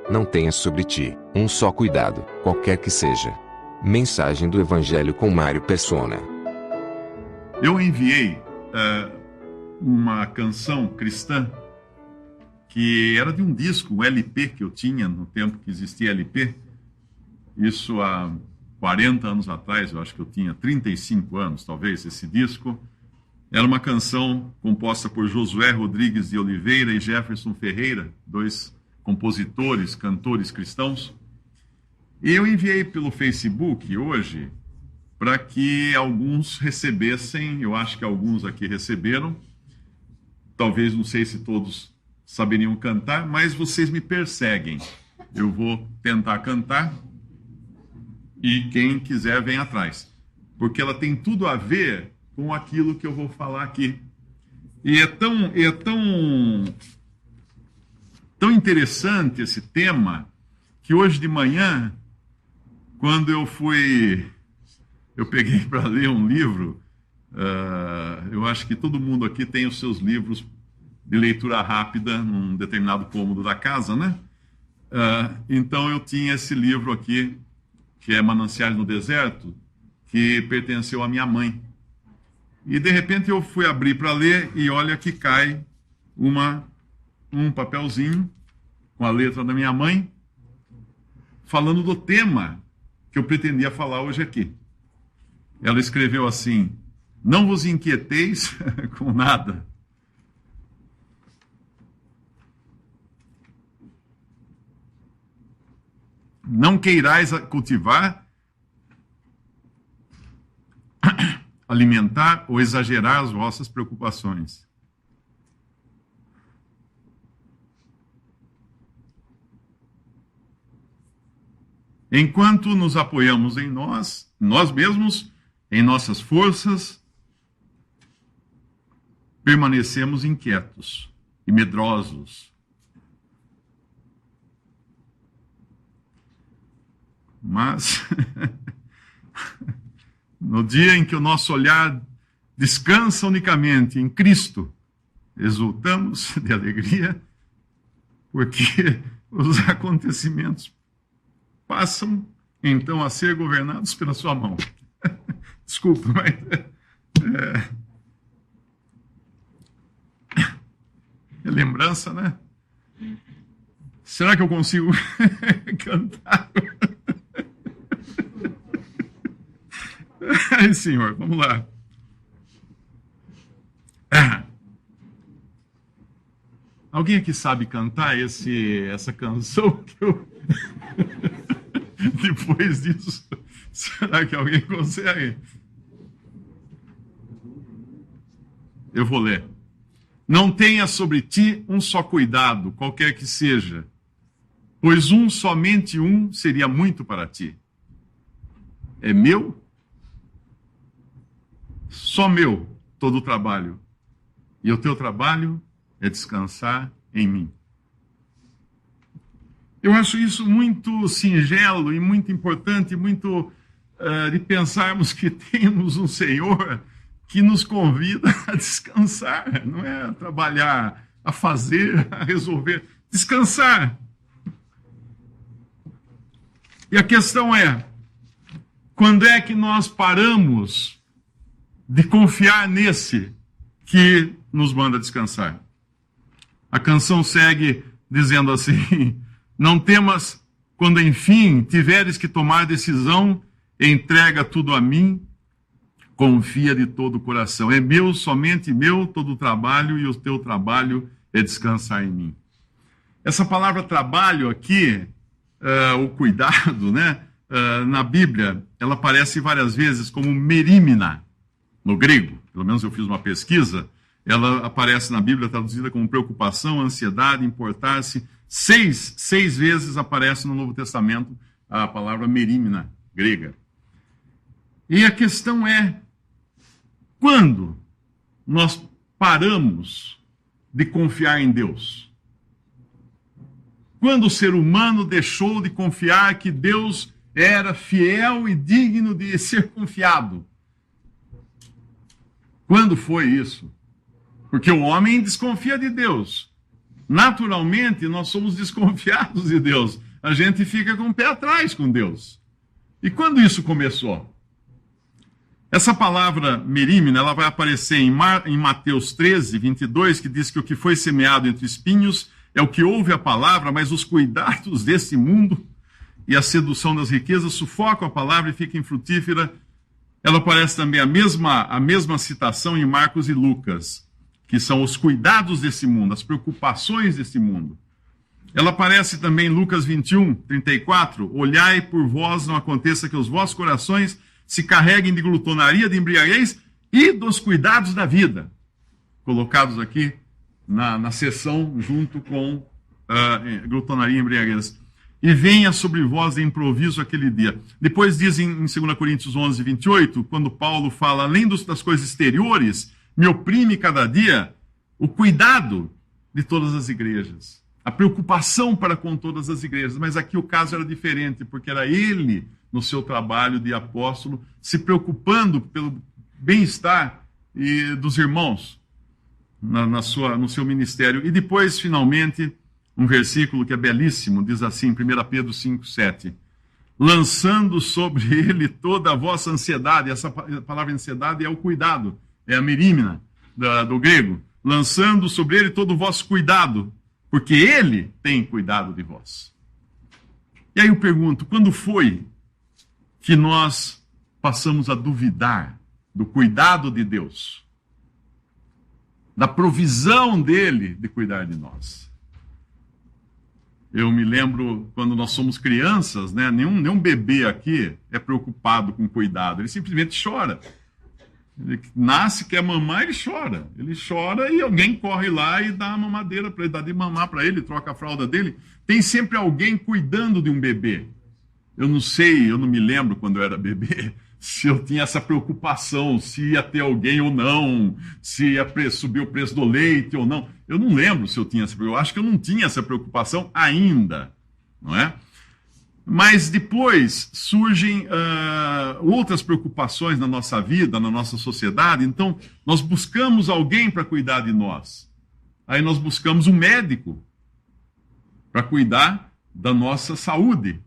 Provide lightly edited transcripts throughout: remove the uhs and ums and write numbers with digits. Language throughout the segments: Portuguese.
Não tenhas sobre ti um só cuidado, qualquer que seja. Mensagem do Evangelho com Mário Persona. Eu enviei uma canção cristã que era de um disco, um LP que eu tinha no tempo que existia LP. Isso há 40 anos atrás, eu acho que eu tinha 35 anos, talvez, esse disco. Era uma canção composta por Josué Rodrigues de Oliveira e Jefferson Ferreira, dois compositores, cantores cristãos. E eu enviei pelo Facebook hoje para que alguns recebessem, eu acho que alguns aqui receberam, talvez, não sei se todos saberiam cantar, mas vocês me perseguem. Eu vou tentar cantar e quem quiser vem atrás, porque ela tem tudo a ver com aquilo que eu vou falar aqui. E é tão interessante esse tema, que hoje de manhã, quando eu peguei para ler um livro, eu acho que todo mundo aqui tem os seus livros de leitura rápida num determinado cômodo da casa, né? Então eu tinha esse livro aqui, que é Mananciais no Deserto, que pertenceu à minha mãe. E de repente eu fui abrir para ler e olha que cai um papelzinho com a letra da minha mãe, falando do tema que eu pretendia falar hoje aqui. Ela escreveu assim: não vos inquieteis com nada. Não queirais cultivar, alimentar ou exagerar as vossas preocupações. Enquanto nos apoiamos em nós mesmos, em nossas forças, permanecemos inquietos e medrosos. Mas, no dia em que o nosso olhar descansa unicamente em Cristo, exultamos de alegria, porque os acontecimentos passam, então, a ser governados pela sua mão. Desculpa, mas... É lembrança, né? Será que eu consigo cantar? Ai, Senhor, vamos lá. Alguém aqui sabe cantar essa canção que eu... Depois disso, será que alguém consegue? Eu vou ler. Não tenha sobre ti um só cuidado, qualquer que seja, pois somente um seria muito para ti. É meu, só meu, todo o trabalho. E o teu trabalho é descansar em mim. Eu acho isso muito singelo e muito importante, muito de pensarmos que temos um Senhor que nos convida a descansar, não é a trabalhar, a fazer, a resolver, descansar. E a questão é, quando é que nós paramos de confiar nesse que nos manda descansar? A canção segue dizendo assim: não temas quando enfim tiveres que tomar decisão, entrega tudo a mim, confia de todo o coração. É meu, somente meu, todo o trabalho, e o teu trabalho é descansar em mim. Essa palavra trabalho aqui, o cuidado, né? Na Bíblia, ela aparece várias vezes como merímina, no grego. Pelo menos eu fiz uma pesquisa. Ela aparece na Bíblia traduzida como preocupação, ansiedade, importar-se. Seis vezes aparece no Novo Testamento a palavra merímina, grega. E a questão é, quando nós paramos de confiar em Deus? Quando o ser humano deixou de confiar que Deus era fiel e digno de ser confiado? Quando foi isso? Porque o homem desconfia de Deus. naturalmente nós somos desconfiados de Deus. A gente fica com o pé atrás com Deus. E quando isso começou? Essa palavra merímina, ela vai aparecer em Mateus 13, 22, que diz que o que foi semeado entre espinhos é o que ouve a palavra, mas os cuidados desse mundo e a sedução das riquezas sufocam a palavra e fica infrutífera. Ela aparece também a mesma citação em Marcos e Lucas, que são os cuidados desse mundo, as preocupações desse mundo. Ela aparece também em Lucas 21, 34, olhai por vós, não aconteça que os vossos corações se carreguem de glutonaria, de embriaguez e dos cuidados da vida, colocados aqui na seção junto com glutonaria e embriaguez. E venha sobre vós de improviso aquele dia. Depois diz em 2 Coríntios 11, 28, quando Paulo fala, além das coisas exteriores, me oprime cada dia o cuidado de todas as igrejas. A preocupação para com todas as igrejas. Mas aqui o caso era diferente, porque era ele, no seu trabalho de apóstolo, se preocupando pelo bem-estar dos irmãos no seu ministério. E depois, finalmente, um versículo que é belíssimo, diz assim, 1 Pedro 5, 7. Lançando sobre ele toda a vossa ansiedade. Essa palavra ansiedade é o cuidado, é a merímina do grego. Lançando sobre ele todo o vosso cuidado, porque ele tem cuidado de vós. E aí eu pergunto, quando foi que nós passamos a duvidar do cuidado de Deus, da provisão dele de cuidar de nós? Eu me lembro quando nós somos crianças, né? Nenhum bebê aqui é preocupado com cuidado, ele simplesmente chora. Ele nasce, quer mamar, ele chora. Ele chora e alguém corre lá e dá a mamadeira para ele, dá de mamar para ele, troca a fralda dele. Tem sempre alguém cuidando de um bebê. Eu não sei, eu não me lembro quando eu era bebê, se eu tinha essa preocupação, se ia ter alguém ou não, se ia subir o preço do leite ou não. Eu não lembro se eu tinha essa preocupação. Eu acho que eu não tinha essa preocupação ainda, não é? Mas depois surgem outras preocupações na nossa vida, na nossa sociedade. Então, nós buscamos alguém para cuidar de nós. Aí nós buscamos um médico para cuidar da nossa saúde,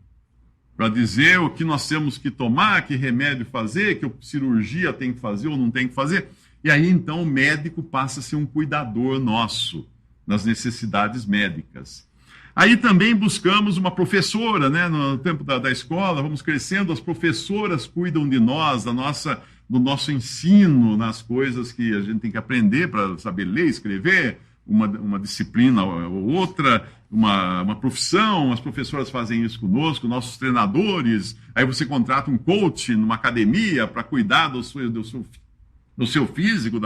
para dizer o que nós temos que tomar, que remédio fazer, que cirurgia tem que fazer ou não tem que fazer. E aí, então, o médico passa a ser um cuidador nosso nas necessidades médicas. Aí também buscamos uma professora, né? No tempo da escola, vamos crescendo, as professoras cuidam de nós, do nosso ensino, nas coisas que a gente tem que aprender para saber ler, escrever, uma disciplina ou outra, uma profissão, as professoras fazem isso conosco, nossos treinadores, aí você contrata um coach numa academia para cuidar do seu físico,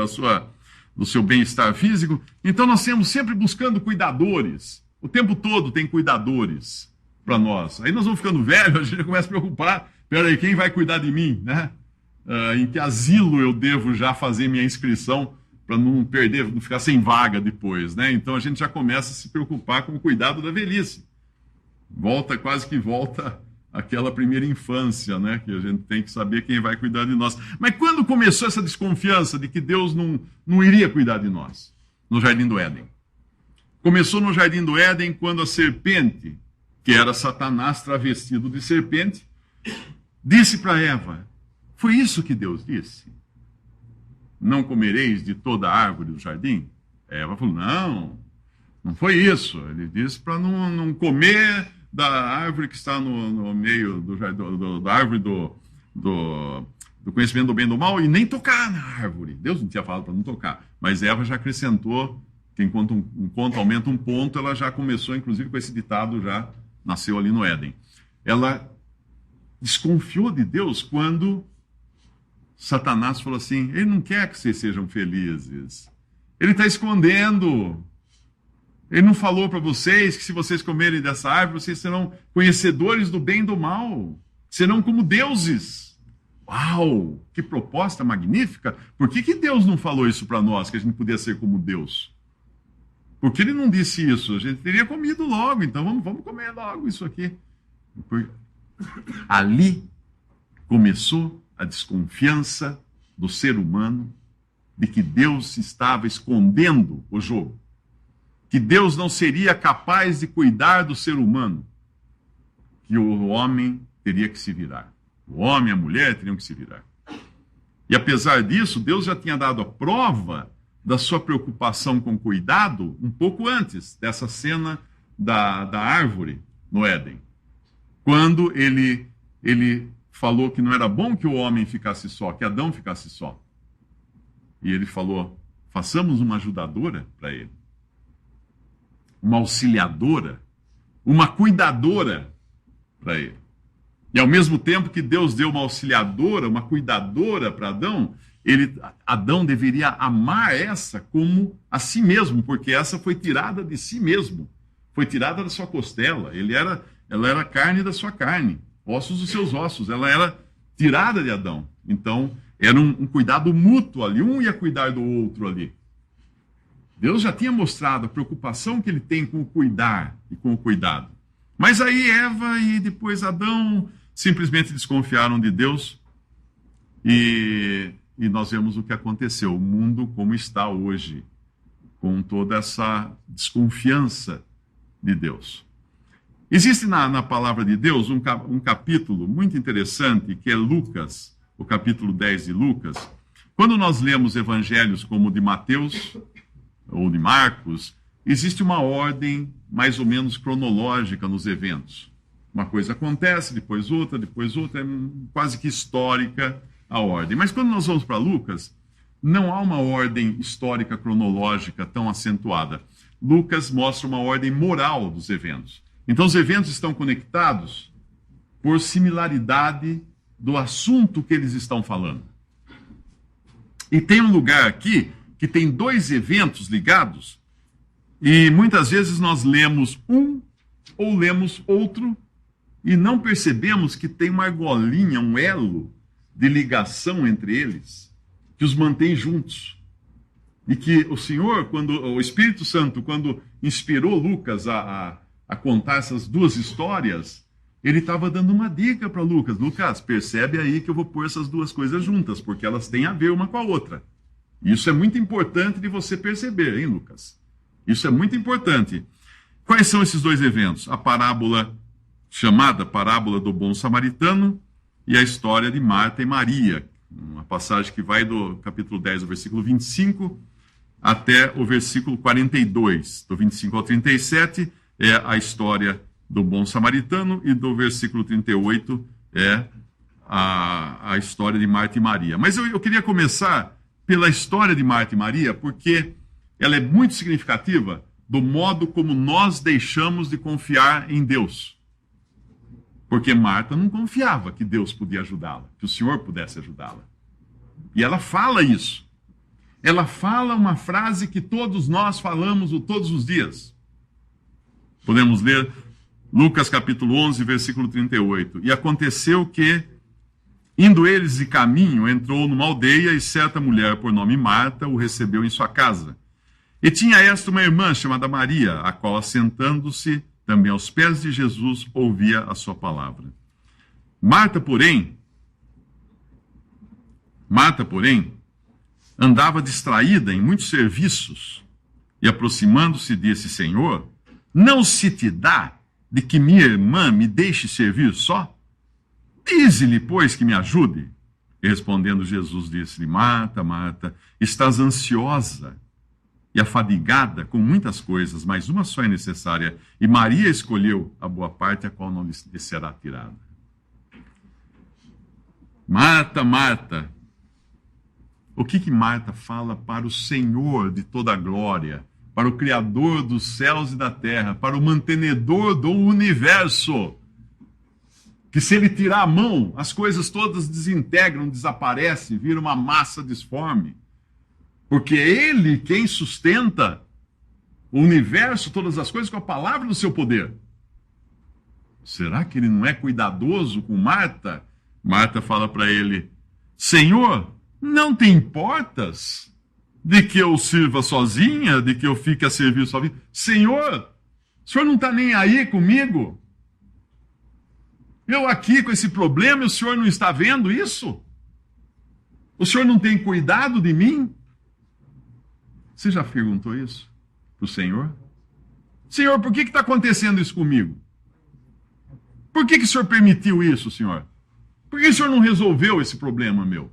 do seu bem-estar físico. Então nós estamos sempre buscando cuidadores. O tempo todo tem cuidadores para nós. Aí nós vamos ficando velhos, a gente começa a preocupar. Peraí, quem vai cuidar de mim, né? Em que asilo eu devo já fazer minha inscrição para não perder, não ficar sem vaga depois, né? Então a gente já começa a se preocupar com o cuidado da velhice. Quase que volta aquela primeira infância, né? Que a gente tem que saber quem vai cuidar de nós. Mas quando começou essa desconfiança de que Deus não iria cuidar de nós? No Jardim do Éden. Começou no Jardim do Éden quando a serpente, que era Satanás travestido de serpente, disse para Eva, foi isso que Deus disse? Não comereis de toda a árvore do jardim? Eva falou, não foi isso. Ele disse para não comer da árvore que está no meio da árvore do conhecimento do bem e do mal e nem tocar na árvore. Deus não tinha falado para não tocar, mas Eva já acrescentou que enquanto um ponto aumenta um ponto, ela já começou, inclusive, com esse ditado, já nasceu ali no Éden. Ela desconfiou de Deus quando Satanás falou assim, ele não quer que vocês sejam felizes. Ele está escondendo. Ele não falou para vocês que se vocês comerem dessa árvore, vocês serão conhecedores do bem e do mal. Serão como deuses. Uau! Que proposta magnífica! Por que Deus não falou isso para nós, que a gente podia ser como Deus? Por que ele não disse isso? A gente teria comido logo, então vamos comer logo isso aqui. Ali começou a desconfiança do ser humano de que Deus estava escondendo o jogo. que Deus não seria capaz de cuidar do ser humano, que o homem teria que se virar. O homem e a mulher teriam que se virar. E apesar disso, Deus já tinha dado a prova da sua preocupação com cuidado um pouco antes dessa cena da árvore no Éden. Quando ele falou que não era bom que o homem ficasse só, que Adão ficasse só. E ele falou, façamos uma ajudadora para ele. Uma auxiliadora, uma cuidadora para ele. E ao mesmo tempo que Deus deu uma auxiliadora, uma cuidadora para Adão, Adão deveria amar essa como a si mesmo, porque essa foi tirada de si mesmo, foi tirada da sua costela, ela era carne da sua carne, ossos dos seus ossos, ela era tirada de Adão. Então, era um cuidado mútuo ali, um ia cuidar do outro ali. Deus já tinha mostrado a preocupação que ele tem com o cuidar e com o cuidado. Mas aí Eva e depois Adão simplesmente desconfiaram de Deus e nós vemos o que aconteceu, o mundo como está hoje, com toda essa desconfiança de Deus. Existe na palavra de Deus um capítulo muito interessante, que é Lucas, o capítulo 10 de Lucas. Quando nós lemos evangelhos como o de Mateus ou de Marcos, existe uma ordem mais ou menos cronológica nos eventos. Uma coisa acontece, depois outra, é quase que histórica a ordem. Mas quando nós vamos para Lucas, não há uma ordem histórica cronológica tão acentuada. Lucas mostra uma ordem moral dos eventos. Então os eventos estão conectados por similaridade do assunto que eles estão falando. E tem um lugar aqui que tem dois eventos ligados, e muitas vezes nós lemos um ou lemos outro e não percebemos que tem uma argolinha, um elo de ligação entre eles, que os mantém juntos. E que o Senhor, o Espírito Santo, quando inspirou Lucas a contar essas duas histórias, ele estava dando uma dica para Lucas. Lucas, percebe aí que eu vou pôr essas duas coisas juntas, porque elas têm a ver uma com a outra. Isso é muito importante de você perceber, hein, Lucas? Isso é muito importante. Quais são esses dois eventos? A parábola chamada Parábola do Bom Samaritano e a história de Marta e Maria. Uma passagem que vai do capítulo 10, do versículo 25, até o versículo 42. Do 25 ao 37 é a história do Bom Samaritano e do versículo 38 é a história de Marta e Maria. Mas eu queria começar pela história de Marta e Maria, porque ela é muito significativa do modo como nós deixamos de confiar em Deus. Porque Marta não confiava que Deus podia ajudá-la, que o Senhor pudesse ajudá-la. E ela fala isso. Ela fala uma frase que todos nós falamos todos os dias. Podemos ler Lucas capítulo 11, versículo 38. E aconteceu que, indo eles de caminho, entrou numa aldeia e certa mulher por nome Marta o recebeu em sua casa. E tinha esta uma irmã chamada Maria, a qual, assentando-se também aos pés de Jesus, ouvia a sua palavra. Marta, porém, andava distraída em muitos serviços e, aproximando-se, disse: Senhor, não se te dá de que minha irmã me deixe servir só? Dize-lhe, pois, que me ajude. E respondendo Jesus, disse-lhe: Marta, Marta, estás ansiosa e afadigada com muitas coisas, mas uma só é necessária. E Maria escolheu a boa parte, a qual não lhe será tirada. Marta, Marta. O que Marta fala para o Senhor de toda a glória, para o Criador dos céus e da terra, para o mantenedor do universo? Que se ele tirar a mão, as coisas todas desintegram, desaparecem, viram uma massa disforme. Porque é ele quem sustenta o universo, todas as coisas, com a palavra do seu poder. Será que ele não é cuidadoso com Marta? Marta fala para ele: Senhor, não te importas de que eu sirva sozinha, de que eu fique a servir sozinha? Senhor, o senhor não está nem aí comigo? Eu aqui com esse problema e o senhor não está vendo isso? O senhor não tem cuidado de mim? Você já perguntou isso para o Senhor? Senhor, por que está acontecendo isso comigo? Por que o Senhor permitiu isso, Senhor? Por que o Senhor não resolveu esse problema meu?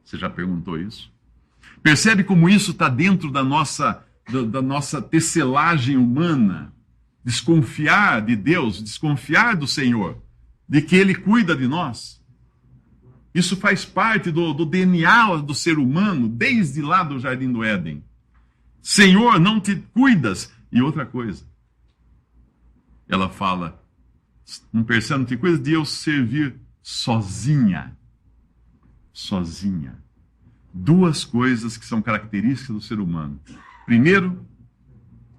Você já perguntou isso? Percebe como isso está dentro da nossa tecelagem humana? Desconfiar de Deus, desconfiar do Senhor, de que Ele cuida de nós. Isso faz parte do DNA do ser humano, desde lá do Jardim do Éden. Senhor, não te cuidas. E outra coisa, ela fala, não percebe, não te cuidas de eu servir sozinha. Sozinha. Duas coisas que são características do ser humano. Primeiro,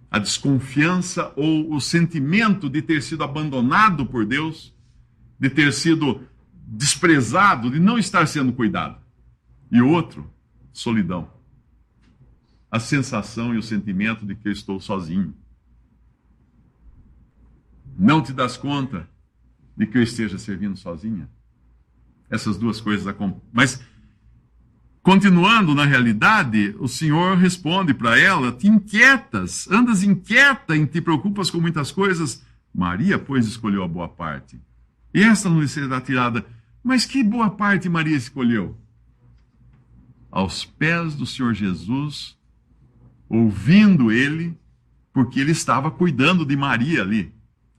a desconfiança ou o sentimento de ter sido abandonado por Deus, de ter sido desprezado, de não estar sendo cuidado. E outro, solidão. A sensação e o sentimento de que eu estou sozinho. Não te das conta de que eu esteja servindo sozinha? Essas duas coisas acontecem. Mas, continuando na realidade, o Senhor responde para ela, te inquietas, andas inquieta e te preocupas com muitas coisas. Maria, pois, escolheu a boa parte. E esta não lhe será tirada. Mas que boa parte Maria escolheu? Aos pés do Senhor Jesus, ouvindo ele, porque ele estava cuidando de Maria ali.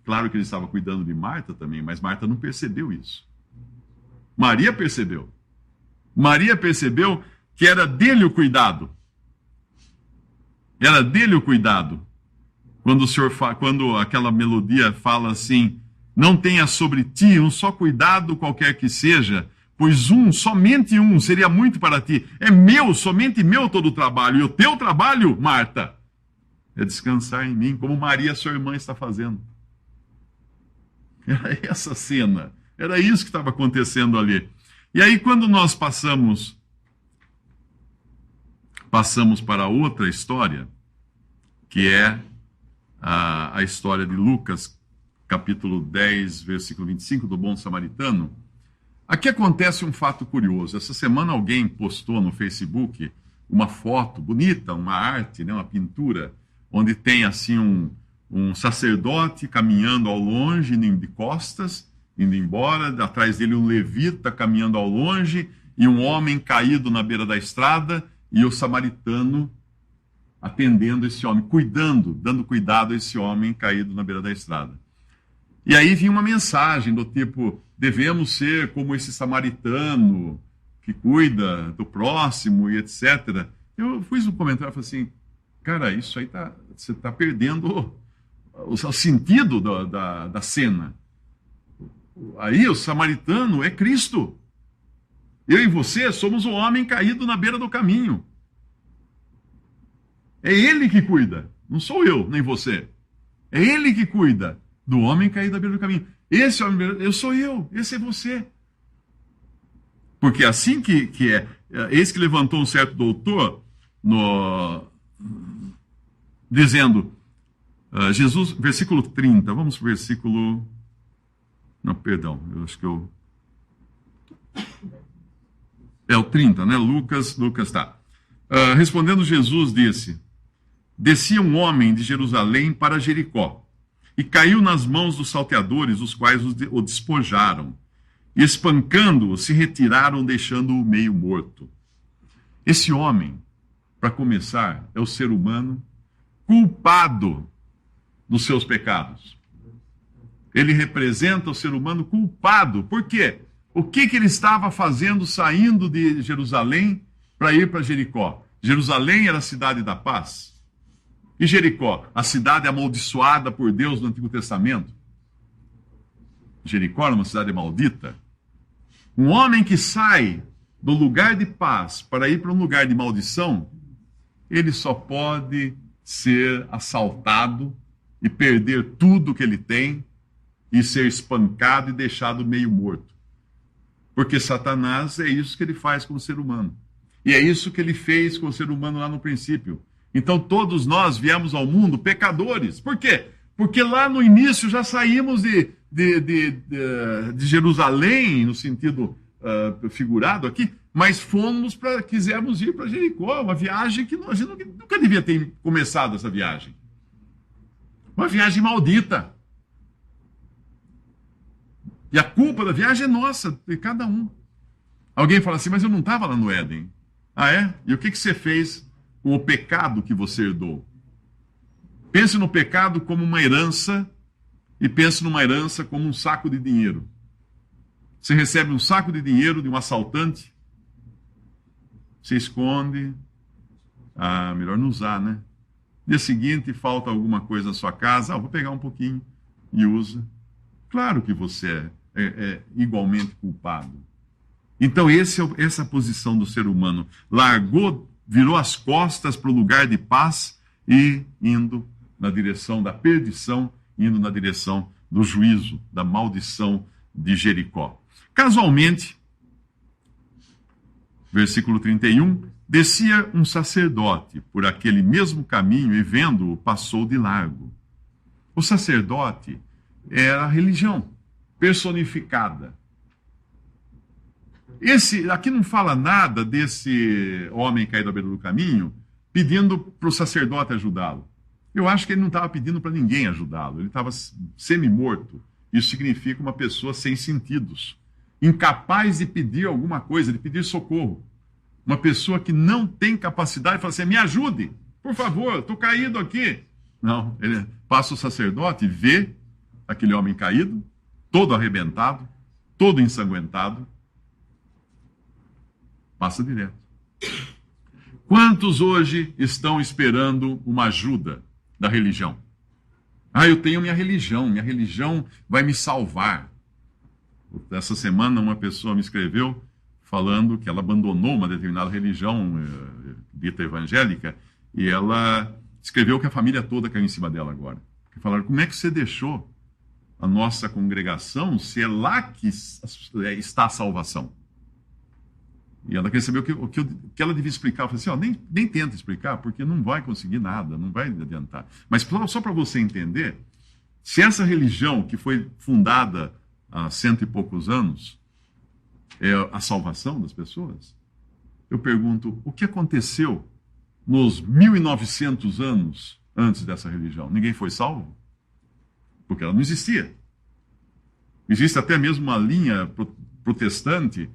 Claro que ele estava cuidando de Marta também, mas Marta não percebeu isso. Maria percebeu. Maria percebeu que era dele o cuidado. Era dele o cuidado. Quando aquela melodia fala assim, não tenha sobre ti um só cuidado qualquer que seja, pois somente um, seria muito para ti. É meu, somente meu todo o trabalho. E o teu trabalho, Marta, é descansar em mim, como Maria, sua irmã, está fazendo. Era essa cena. Era isso que estava acontecendo ali. E aí, quando nós passamos para outra história, que é a história de Lucas, capítulo 10, versículo 25, do bom samaritano, aqui acontece um fato curioso. Essa semana alguém postou no Facebook uma foto bonita, uma arte, né, uma pintura, onde tem assim um sacerdote caminhando ao longe, de costas, indo embora, atrás dele um levita caminhando ao longe, e um homem caído na beira da estrada, e o samaritano atendendo esse homem, dando cuidado a esse homem caído na beira da estrada. E aí vinha uma mensagem do tipo, devemos ser como esse samaritano que cuida do próximo e etc. Eu fiz um comentário e falei assim, cara, isso aí você está perdendo o sentido da cena. Aí o samaritano é Cristo. Eu e você somos o homem caído na beira do caminho. É Ele que cuida, não sou eu, nem você. É Ele que cuida do homem caído na beira do caminho. Esse homem, eu sou eu, esse é você. Porque assim que é. Esse que levantou um certo doutor, dizendo, Jesus, versículo 30, vamos para o versículo... Não, perdão, eu acho que eu... É o 30, né? Lucas tá. Respondendo Jesus disse, descia um homem de Jerusalém para Jericó, e caiu nas mãos dos salteadores, os quais o despojaram, e espancando-o, se retiraram, deixando-o meio morto. Esse homem, para começar, é o ser humano culpado dos seus pecados. Ele representa o ser humano culpado. Por quê? O que ele estava fazendo saindo de Jerusalém para ir para Jericó? Jerusalém era a cidade da paz. E Jericó, a cidade amaldiçoada por Deus no Antigo Testamento. Jericó era uma cidade maldita. Um homem que sai do lugar de paz para ir para um lugar de maldição, ele só pode ser assaltado e perder tudo que ele tem e ser espancado e deixado meio morto. Porque Satanás é isso que ele faz com o ser humano. E é isso que ele fez com o ser humano lá no princípio. Então todos nós viemos ao mundo pecadores. Por quê? Porque lá no início já saímos de Jerusalém, no sentido figurado aqui, mas quisemos ir para Jericó, uma viagem que a gente nunca devia ter começado essa viagem. Uma viagem maldita. E a culpa da viagem é nossa, de cada um. Alguém fala assim, mas eu não estava lá no Éden. Ah, é? E o que você fez com o pecado que você herdou? Pense no pecado como uma herança e pense numa herança como um saco de dinheiro. Você recebe um saco de dinheiro de um assaltante, você esconde, melhor não usar, né? Dia seguinte, falta alguma coisa na sua casa, vou pegar um pouquinho e usa. Claro que você é igualmente culpado. Então, essa posição do ser humano. Largou, virou as costas para o lugar de paz e indo na direção da perdição, indo na direção do juízo, da maldição de Jericó. Casualmente, versículo 31, descia um sacerdote por aquele mesmo caminho e, vendo-o, passou de largo. O sacerdote era a religião personificada. Aqui não fala nada desse homem caído à beira do caminho pedindo para o sacerdote ajudá-lo. Eu acho que ele não estava pedindo para ninguém ajudá-lo. Ele estava semi-morto. Isso significa uma pessoa sem sentidos, incapaz de pedir alguma coisa, de pedir socorro. Uma pessoa que não tem capacidade de falar assim, me ajude, por favor, estou caído aqui. Não, ele passa o sacerdote e vê aquele homem caído, todo arrebentado, todo ensanguentado, passa direto. Quantos hoje estão esperando uma ajuda da religião? Eu tenho minha religião vai me salvar. Essa semana uma pessoa me escreveu falando que ela abandonou uma determinada religião dita evangélica e ela escreveu que a família toda caiu em cima dela agora. Porque falaram, como é que você deixou a nossa congregação se é lá que está a salvação? E ela queria saber o que ela devia explicar. Eu falei assim, nem tenta explicar, porque não vai conseguir nada, não vai adiantar. Mas só para você entender, se essa religião que foi fundada há 100 e poucos anos é a salvação das pessoas, eu pergunto, o que aconteceu nos 1900 anos antes dessa religião? Ninguém foi salvo? Porque ela não existia. Existe até mesmo uma linha protestante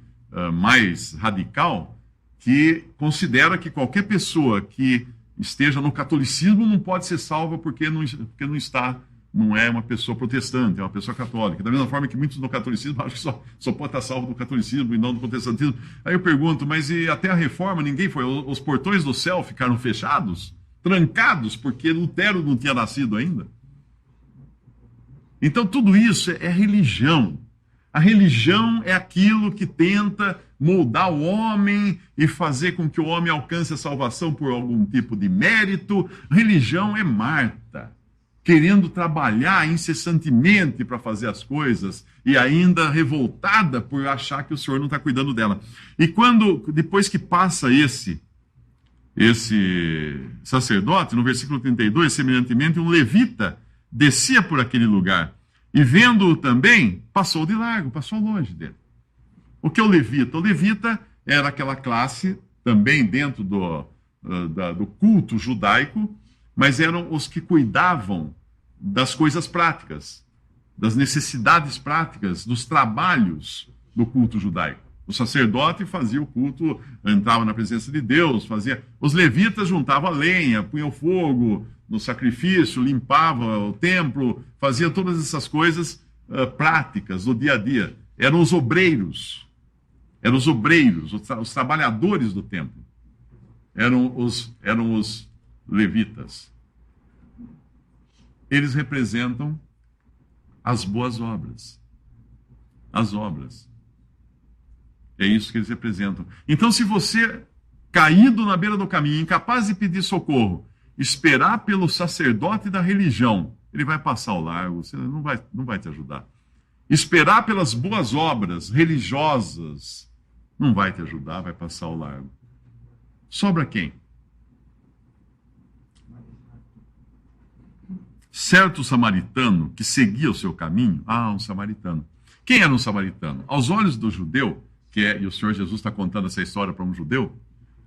mais radical, que considera que qualquer pessoa que esteja no catolicismo não pode ser salva porque não é uma pessoa protestante, é uma pessoa católica. Da mesma forma que muitos no catolicismo acham que só pode estar salvo do catolicismo e não do protestantismo. Aí eu pergunto, mas e até a reforma ninguém foi? Os portões do céu ficaram fechados, trancados, porque Lutero não tinha nascido ainda? Então tudo isso é religião. A religião é aquilo que tenta moldar o homem e fazer com que o homem alcance a salvação por algum tipo de mérito. A religião é Marta, querendo trabalhar incessantemente para fazer as coisas e ainda revoltada por achar que o Senhor não está cuidando dela. E depois que passa esse sacerdote, no versículo 32, semelhantemente, um levita descia por aquele lugar. E vendo-o também, passou de largo, passou longe dele. O que é o levita? O levita era aquela classe, também dentro do culto judaico, mas eram os que cuidavam das coisas práticas, das necessidades práticas, dos trabalhos do culto judaico. O sacerdote fazia o culto, entrava na presença de Deus, fazia... Os levitas juntavam a lenha, punham fogo no sacrifício, limpavam o templo, faziam todas essas coisas práticas do dia a dia. Eram os obreiros, os trabalhadores do templo. Eram os levitas. Eles representam as boas obras. As obras. É isso que eles representam. Então, se você, caído na beira do caminho, incapaz de pedir socorro, esperar pelo sacerdote da religião, ele vai passar ao largo, você não vai te ajudar. Esperar pelas boas obras religiosas, não vai te ajudar, vai passar ao largo. Sobra quem? Certo samaritano que seguia o seu caminho, um samaritano. Quem era um samaritano? Aos olhos do judeu, e o Senhor Jesus está contando essa história para um judeu,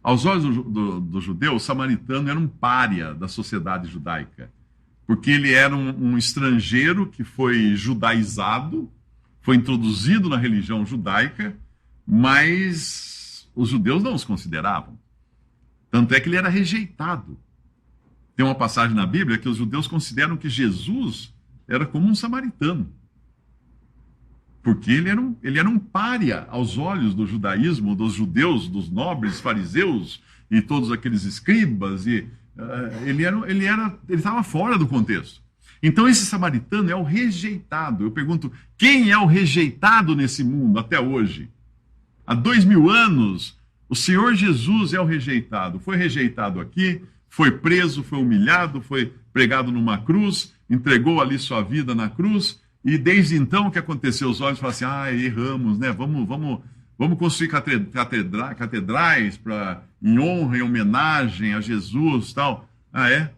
aos olhos do judeu, o samaritano era um pária da sociedade judaica. porque ele era um estrangeiro que foi judaizado, foi introduzido na religião judaica, mas os judeus não os consideravam. Tanto é que ele era rejeitado. Tem uma passagem na Bíblia que os judeus consideram que Jesus era como um samaritano. Porque ele era um pária aos olhos do judaísmo, dos judeus, dos nobres, fariseus e todos aqueles escribas. E ele estava fora do contexto. Então esse samaritano é o rejeitado. Eu pergunto, quem é o rejeitado nesse mundo até hoje? Há 2000 anos, o Senhor Jesus é o rejeitado. Foi rejeitado aqui, foi preso, foi humilhado, foi pregado numa cruz, entregou ali sua vida na cruz. E desde então o que aconteceu? Os olhos falam assim, erramos, né? Vamos construir catedrais em honra, em homenagem a Jesus, tal. É?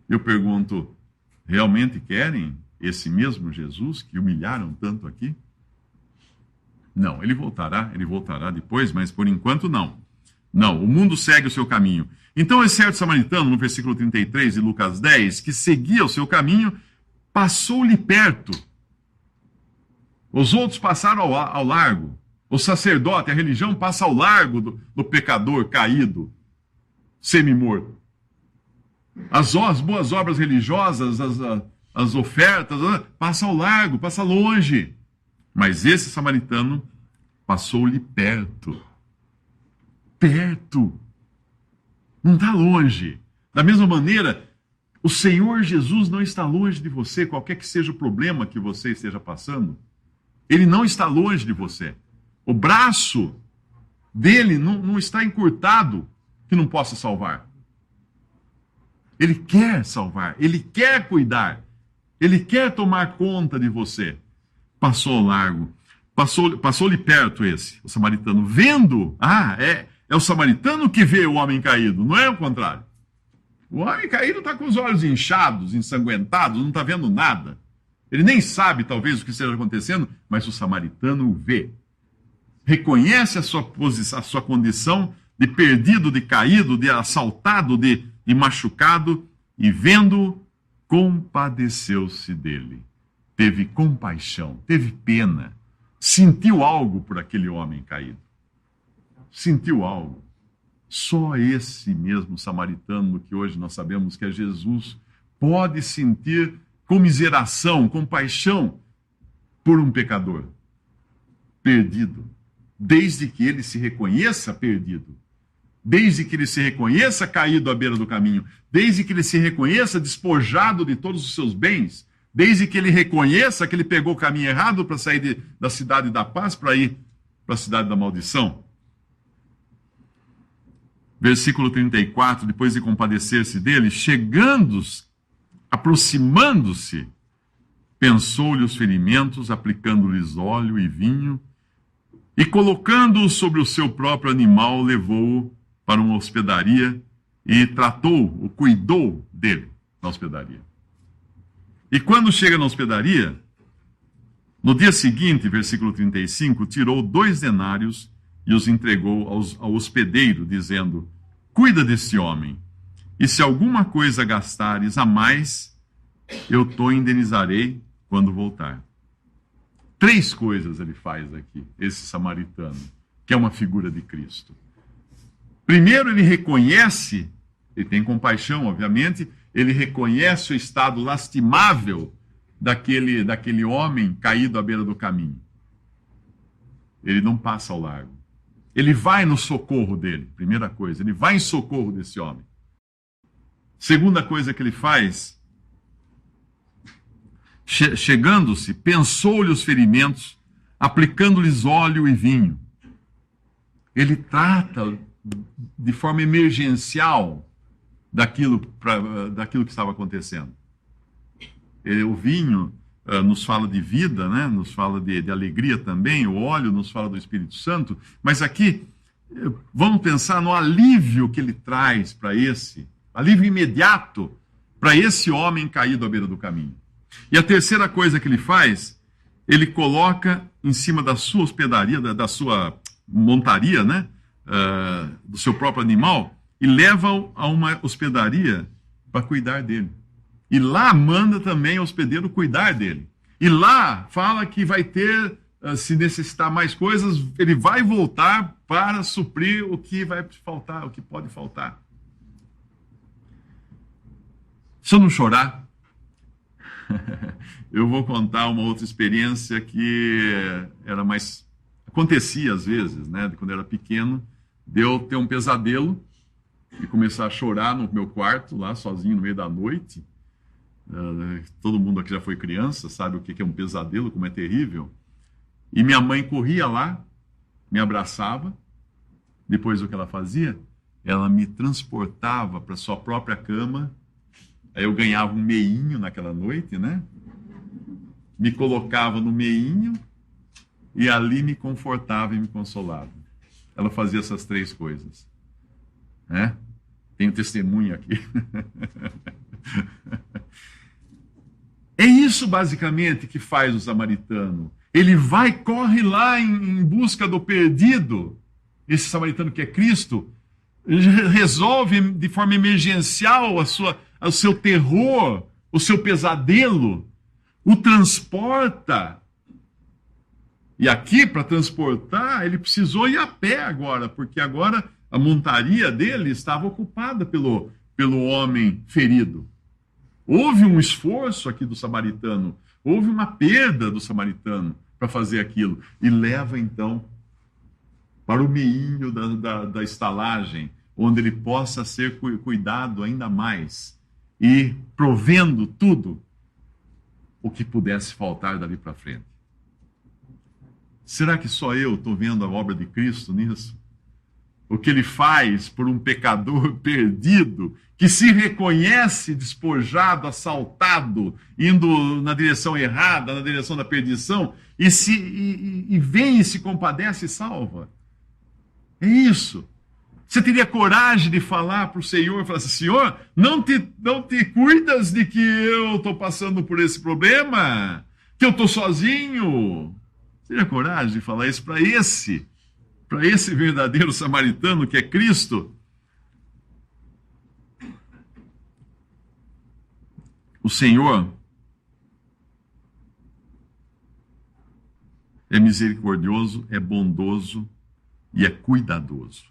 Eu pergunto, realmente querem esse mesmo Jesus que humilharam tanto aqui? Não, ele voltará depois, mas por enquanto não. Não, o mundo segue o seu caminho. Então esse certo samaritano, no versículo 33 de Lucas 10, que seguia o seu caminho, passou-lhe perto. Os outros passaram ao largo. O sacerdote, a religião passa ao largo do pecador caído, semi-morto. As boas obras religiosas, as ofertas, passam ao largo, passa longe. Mas esse samaritano passou-lhe perto. Perto. Não está longe. Da mesma maneira, o Senhor Jesus não está longe de você, qualquer que seja o problema que você esteja passando. Ele não está longe de você. O braço dele não está encurtado que não possa salvar. Ele quer salvar, ele quer cuidar, ele quer tomar conta de você. Passou ao largo, passou-lhe perto o samaritano, vendo, é o samaritano que vê o homem caído, não é o contrário. O homem caído está com os olhos inchados, ensanguentados, não está vendo nada. Ele nem sabe, talvez, o que esteja acontecendo, mas o samaritano o vê. Reconhece a sua posição, a sua condição de perdido, de caído, de assaltado, de machucado, e vendo, compadeceu-se dele. Teve compaixão, teve pena, sentiu algo por aquele homem caído. Sentiu algo. Só esse mesmo samaritano, que hoje nós sabemos que é Jesus, pode sentir comiseração, compaixão por um pecador perdido, desde que ele se reconheça perdido, desde que ele se reconheça caído à beira do caminho, desde que ele se reconheça despojado de todos os seus bens, desde que ele reconheça que ele pegou o caminho errado para sair da cidade da paz para ir para a cidade da maldição. Versículo 34, depois de compadecer-se dele, aproximando-se, pensou-lhe os ferimentos, aplicando-lhes óleo e vinho, e colocando-o sobre o seu próprio animal, levou-o para uma hospedaria e cuidou dele na hospedaria. E quando chega na hospedaria, no dia seguinte, versículo 35, tirou 2 denários e os entregou ao hospedeiro, dizendo: cuida desse homem, e se alguma coisa gastares a mais, eu te indenizarei quando voltar. 3 coisas ele faz aqui, esse samaritano, que é uma figura de Cristo. Primeiro, ele reconhece, ele tem compaixão, obviamente, ele reconhece o estado lastimável daquele homem caído à beira do caminho. Ele não passa ao largo. Ele vai no socorro dele, primeira coisa, ele vai em socorro desse homem. Segunda coisa que ele faz, chegando-se, pensou-lhe os ferimentos, aplicando-lhes óleo e vinho. Ele trata de forma emergencial daquilo que estava acontecendo. O vinho nos fala de vida, né? Nos fala de alegria também, o óleo nos fala do Espírito Santo, mas aqui vamos pensar no alívio que ele traz para alívio imediato para esse homem caído à beira do caminho. E a terceira coisa que ele faz, ele coloca em cima da sua hospedaria, da sua montaria, né? Do seu próprio animal, e leva-o a uma hospedaria para cuidar dele. E lá manda também o hospedeiro cuidar dele. E lá fala que vai ter, se necessitar mais coisas, ele vai voltar para suprir o que vai faltar, o que pode faltar. Se eu não chorar, eu vou contar uma outra experiência que era mais... acontecia às vezes, né? Quando eu era pequeno, de eu ter um pesadelo e começar a chorar no meu quarto, lá sozinho no meio da noite. Todo mundo aqui já foi criança, sabe o que é um pesadelo, como é terrível. E minha mãe corria lá, me abraçava. Depois o que ela fazia? Ela me transportava para sua própria cama. Aí eu ganhava um meinho naquela noite, né? Me colocava no meinho e ali me confortava e me consolava. Ela fazia essas 3 coisas. Né? Tenho testemunho aqui. É isso basicamente que faz o samaritano. Ele corre lá em busca do perdido. Esse samaritano que é Cristo resolve de forma emergencial o seu terror, o seu pesadelo, o transporta. E aqui, para transportar, ele precisou ir a pé agora, porque agora a montaria dele estava ocupada pelo homem ferido. Houve um esforço aqui do samaritano, houve uma perda do samaritano para fazer aquilo. E leva, então, para o meinho da estalagem, onde ele possa ser cuidado ainda mais e provendo tudo o que pudesse faltar dali para frente. Será que só eu estou vendo a obra de Cristo nisso? O que ele faz por um pecador perdido, que se reconhece despojado, assaltado, indo na direção errada, na direção da perdição, e vem e se compadece e salva. É isso. Você teria coragem de falar para o Senhor, falar assim: Senhor, não te cuidas de que eu estou passando por esse problema? Que eu estou sozinho? Você teria coragem de falar isso para esse verdadeiro samaritano que é Cristo? O Senhor é misericordioso, é bondoso e é cuidadoso.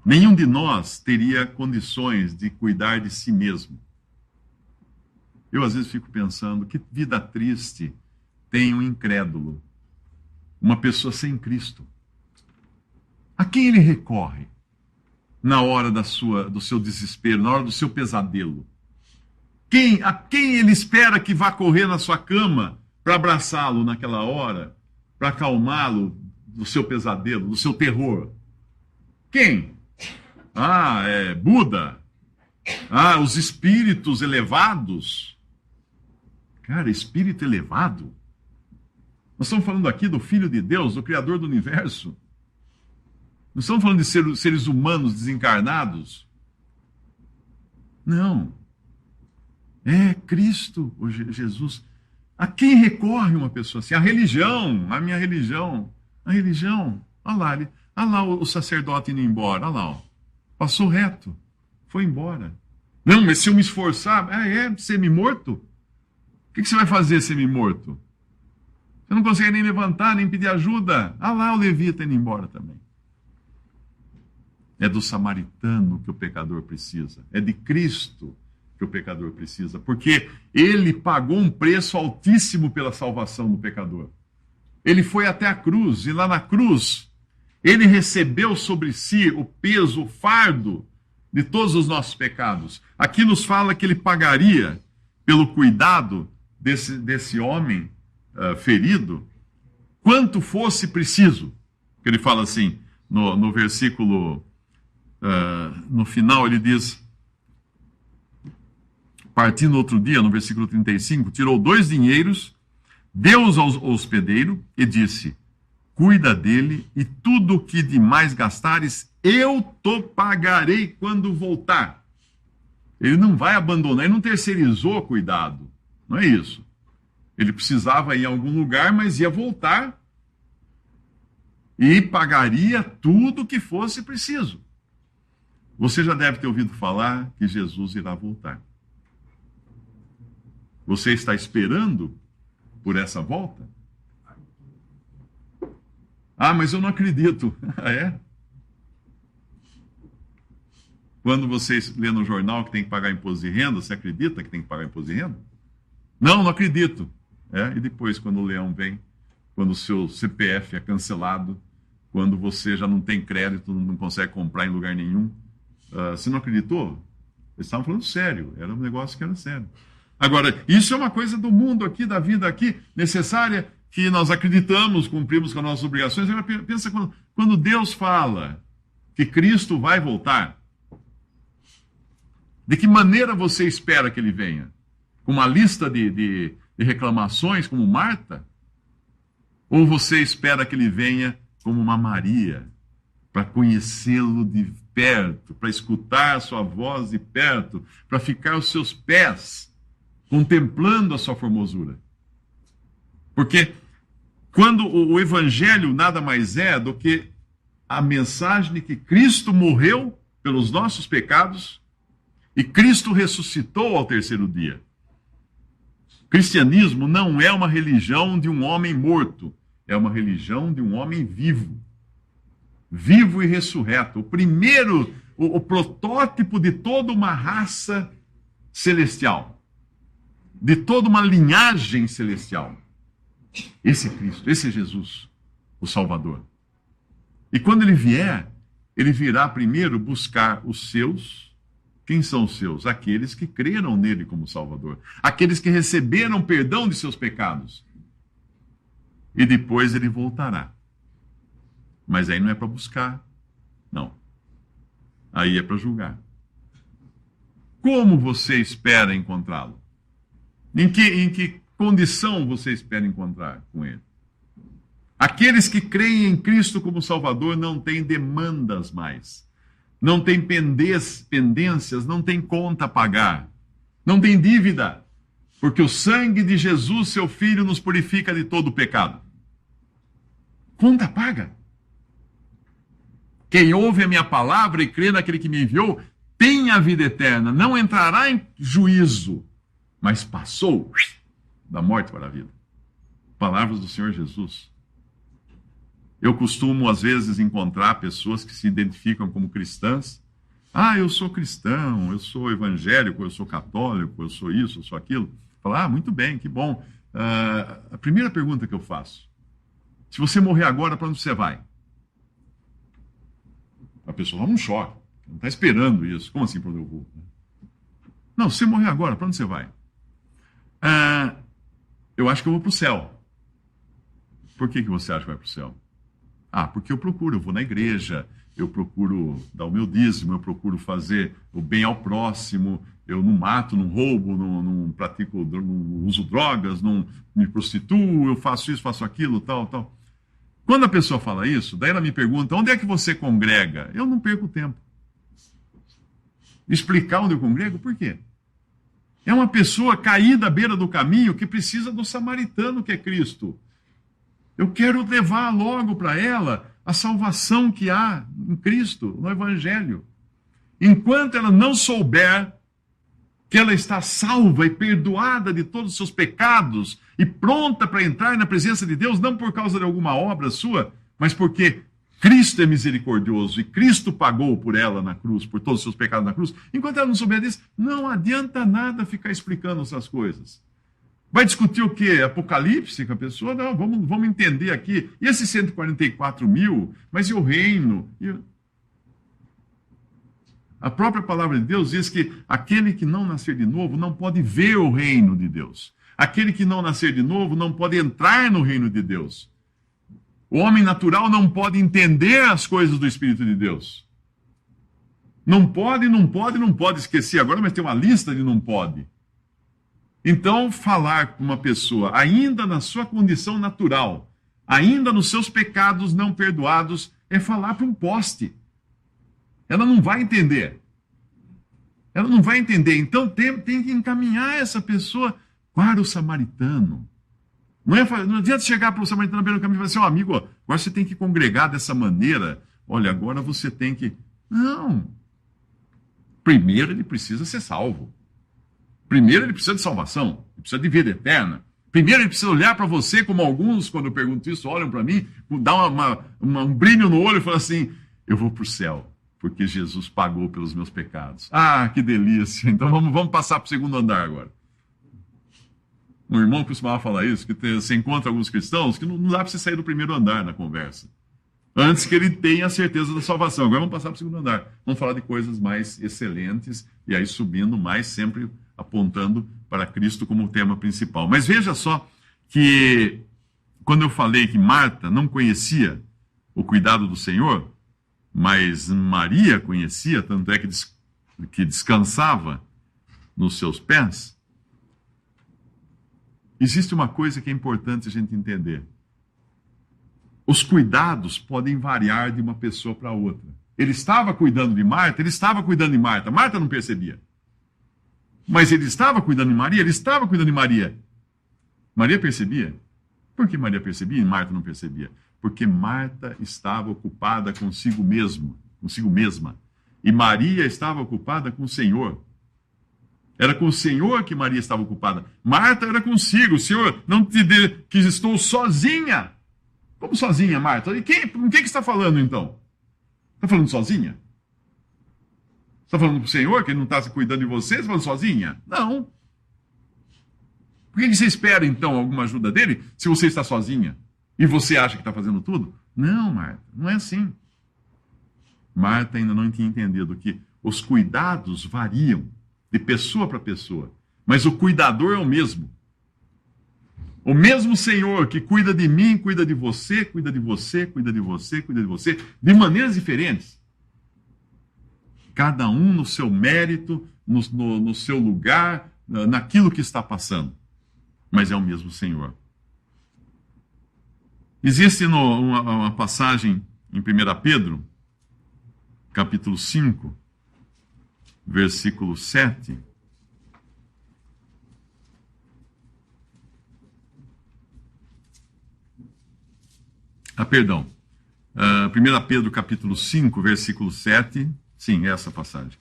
Nenhum de nós teria condições de cuidar de si mesmo. Eu, às vezes, fico pensando, que vida triste tem um incrédulo, uma pessoa sem Cristo. A quem ele recorre na hora do seu desespero, na hora do seu pesadelo? A quem ele espera que vá correr na sua cama para abraçá-lo naquela hora, para acalmá-lo do seu pesadelo, do seu terror? Quem? É Buda. Os espíritos elevados. Cara, espírito elevado? Nós estamos falando aqui do Filho de Deus, do Criador do Universo. Não estamos falando de seres humanos desencarnados. Não. É Cristo, Jesus. A quem recorre uma pessoa assim? A religião, a minha religião. A religião. Olha lá o sacerdote indo embora. Olha lá. Ó. Passou reto. Foi embora. Não, mas se eu me esforçar... semi-morto? O que você vai fazer semi-morto? Você não consegue nem levantar, nem pedir ajuda. Lá o levita indo embora também. É do samaritano que o pecador precisa. É de Cristo que o pecador precisa. Porque ele pagou um preço altíssimo pela salvação do pecador. Ele foi até a cruz, e lá na cruz, ele recebeu sobre si o peso, o fardo de todos os nossos pecados. Aqui nos fala que ele pagaria pelo cuidado desse homem ferido, quanto fosse preciso. Ele fala assim, no versículo, no final ele diz, partindo outro dia, no versículo 35, tirou 2 dinheiros, deu-os ao hospedeiro e disse: cuida dele, e tudo o que demais gastares, eu te pagarei quando voltar. Ele não vai abandonar, ele não terceirizou o cuidado. Não é isso. Ele precisava ir em algum lugar, mas ia voltar e pagaria tudo o que fosse preciso. Você já deve ter ouvido falar que Jesus irá voltar. Você está esperando por essa volta? Ah, mas eu não acredito. Ah, é? Quando você lê no jornal que tem que pagar imposto de renda, você acredita que tem que pagar imposto de renda? Não, não acredito. E depois, quando o leão vem, quando o seu CPF é cancelado, quando você já não tem crédito, não consegue comprar em lugar nenhum, você não acreditou? Eles estavam falando sério, era um negócio que era sério. Agora, isso é uma coisa do mundo aqui, da vida aqui, necessária, que nós acreditamos, cumprimos com as nossas obrigações. Agora, pensa quando Deus fala que Cristo vai voltar, de que maneira você espera que ele venha? Com uma lista de reclamações, como Marta? Ou você espera que ele venha como uma Maria, para conhecê-lo de perto, para escutar a sua voz de perto, para ficar aos seus pés, contemplando a sua formosura? Porque quando o Evangelho nada mais é do que a mensagem de que Cristo morreu pelos nossos pecados e Cristo ressuscitou ao terceiro dia. O cristianismo não é uma religião de um homem morto, é uma religião de um homem vivo. Vivo e ressurreto. O primeiro, o protótipo de toda uma raça celestial. De toda uma linhagem celestial. Esse é Cristo, esse é Jesus, o Salvador. E quando ele vier, ele virá primeiro buscar os seus. Quem são os seus? Aqueles que creram nele como Salvador. Aqueles que receberam perdão de seus pecados. E depois ele voltará. Mas aí não é para buscar, não. Aí é para julgar. Como você espera encontrá-lo? Em que condição você espera encontrar com ele? Aqueles que creem em Cristo como Salvador não têm demandas mais. Não têm pendências, não têm conta a pagar. Não têm dívida. Porque o sangue de Jesus, seu Filho, nos purifica de todo o pecado. Conta paga. Quem ouve a minha palavra e crê naquele que me enviou, tem a vida eterna. Não entrará em juízo, mas passou da morte para a vida. Palavras do Senhor Jesus. Eu costumo, às vezes, encontrar pessoas que se identificam como cristãs. Ah, eu sou cristão, eu sou evangélico, eu sou católico, eu sou isso, eu sou aquilo. Falar, muito bem, que bom. A primeira pergunta que eu faço, se você morrer agora, para onde você vai? A pessoa dá um choque, não está esperando isso. Como assim, para onde eu vou? Não, se você morrer agora, para onde você vai? Eu acho que eu vou para o céu. Por que você acha que vai para o céu? Ah, porque eu vou na igreja, eu procuro dar o meu dízimo, eu procuro fazer o bem ao próximo, eu não mato, não roubo, não pratico, não uso drogas, não me prostituo, eu faço isso, faço aquilo, tal, tal. Quando a pessoa fala isso, daí ela me pergunta, onde é que você congrega? Eu não perco tempo. Explicar onde eu congrego, por quê? É uma pessoa caída à beira do caminho que precisa do samaritano que é Cristo. Eu quero levar logo para ela a salvação que há em Cristo, no Evangelho. Enquanto ela não souber que ela está salva e perdoada de todos os seus pecados e pronta para entrar na presença de Deus, não por causa de alguma obra sua, mas porque Cristo é misericordioso e Cristo pagou por ela na cruz, por todos os seus pecados na cruz. Enquanto ela não souber disso, não adianta nada ficar explicando essas coisas. Vai discutir o quê? Apocalipse com a pessoa? Não, vamos entender aqui. E esses 144 mil? Mas e o reino? A própria palavra de Deus diz que aquele que não nascer de novo não pode ver o reino de Deus. Aquele que não nascer de novo não pode entrar no reino de Deus. O homem natural não pode entender as coisas do Espírito de Deus. Não pode esquecer agora, mas tem uma lista de não pode. Então, falar com uma pessoa, ainda na sua condição natural, ainda nos seus pecados não perdoados, é falar para um poste. Ela não vai entender. Ela não vai entender. Então, tem que encaminhar essa pessoa para o samaritano. Não adianta chegar para o samaritano na beira do caminho e falar assim, amigo, agora você tem que congregar dessa maneira. Olha, agora você tem que... Não. Primeiro ele precisa ser salvo. Primeiro ele precisa de salvação, ele precisa de vida eterna. Primeiro ele precisa olhar para você, como alguns, quando eu pergunto isso, olham para mim, dá um brilho no olho e falam assim, eu vou para o céu, porque Jesus pagou pelos meus pecados. Ah, que delícia! Então vamos passar para o segundo andar agora. Um irmão costumava falar isso, que você encontra alguns cristãos que não dá para você sair do primeiro andar na conversa. Antes que ele tenha a certeza da salvação. Agora vamos passar para o segundo andar. Vamos falar de coisas mais excelentes, e aí subindo mais, sempre apontando para Cristo como tema principal. Mas veja só que, quando eu falei que Marta não conhecia o cuidado do Senhor, mas Maria conhecia, tanto é que descansava nos seus pés, existe uma coisa que é importante a gente entender. Os cuidados podem variar de uma pessoa para outra. Ele estava cuidando de Marta, ele estava cuidando de Marta. Marta não percebia. Mas ele estava cuidando de Maria, ele estava cuidando de Maria. Maria percebia? Por que Maria percebia e Marta não percebia? Porque Marta estava ocupada consigo mesma. E Maria estava ocupada com o Senhor. Era com o Senhor que Maria estava ocupada. Marta era consigo. O Senhor não te dê que estou sozinha. Como sozinha, Marta? E com quem que está falando, então? Está falando sozinha? Está falando para o Senhor que Ele não está cuidando de você? Está falando sozinha? Não. Por que você espera, então, alguma ajuda dele se você está sozinha? E você acha que está fazendo tudo? Não, Marta, não é assim. Marta ainda não tinha entendido que os cuidados variam de pessoa para pessoa, mas o cuidador é o mesmo. O mesmo Senhor que cuida de mim, cuida de você, cuida de você, cuida de você, cuida de você, de maneiras diferentes. Cada um no seu mérito, no seu lugar, naquilo que está passando. Mas é o mesmo Senhor. Existe uma passagem em 1 Pedro, capítulo 5, versículo 7. Perdão. 1 Pedro, capítulo 5, versículo 7. Sim, é essa passagem.